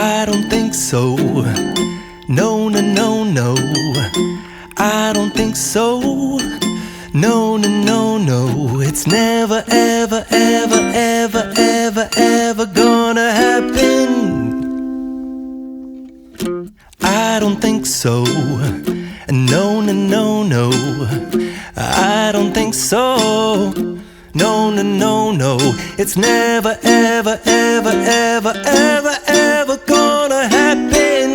I don't think so. No, no, no, no. I don't think so. No, no, no, no. It's never, ever, ever, ever, ever, ever gonna happen. I don't think so. No, no, no, no. I don't think so. No, no, no, no. It's never, ever, ever, ever, ever, ever gonna happen.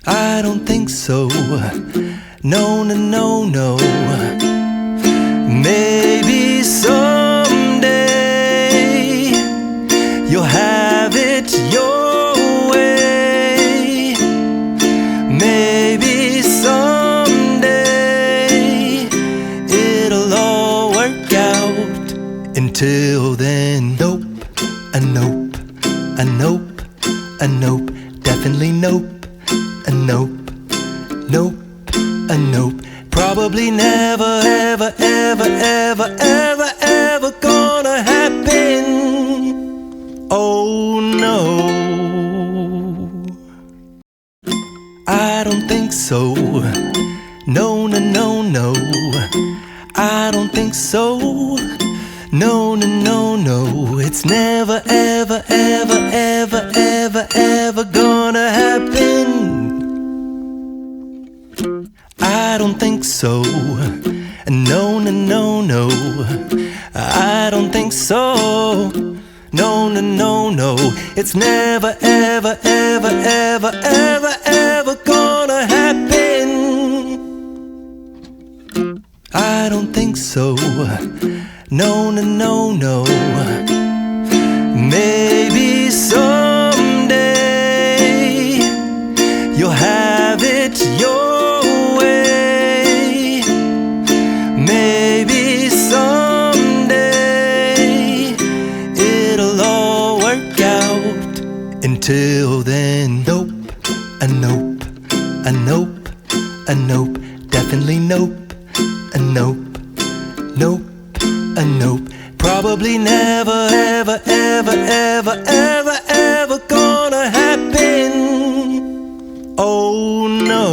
I don't think so. No, no, no, no. Maybe someday you'll have it your way. Maybe someday it'll all work out. Until then, nope, a nope, a nope, a nope, definitely nope, a nope, nope, a nope. Probably never, ever, ever, ever, ever, ever gonna happen. Oh no, I don't think so. No, no, no, no. I don't think so. No, no, no, no. It's never, ever, ever, ever, ever, ever gonna happen. I don't think so. No, no, no, no. I don't think so. No, no, no, no. It's never, ever, ever, ever, ever, ever gonna happen. I don't think so. No, no, no, no. Maybe someday you'll have it your way. Maybe someday it'll all work out. Until then, nope, a nope, a nope, a nope, definitely nope, a nope, nope, a nope. Probably never, ever, ever, ever, ever, ever gonna happen. Oh no,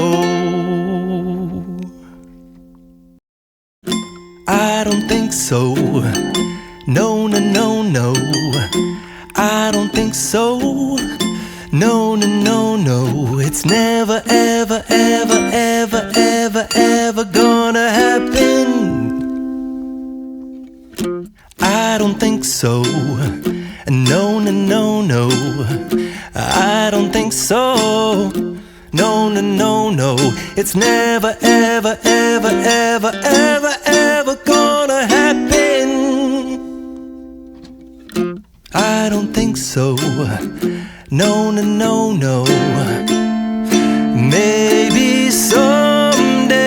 I don't think so. No, no, no, no. I don't think so. No, no, no, no. It's never, ever, ever, ever, ever, ever gonna happen. I don't think so. No, no, no, no. I don't think so. No, no, no, no. It's never, ever, ever, ever, ever, ever gonna happen. I don't think so. No, no, no, no. Maybe someday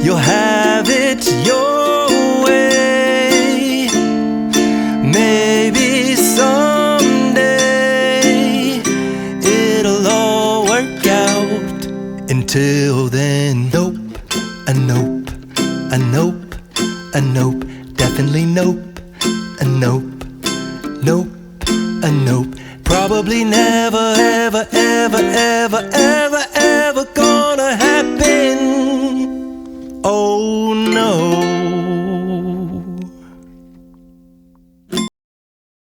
you'll have it your way. Maybe someday it'll all work out. Until then, nope, a nope, a nope, a nope, definitely nope, a nope, nope, a nope. Probably never, ever, ever, ever, ever, ever gonna happen. Oh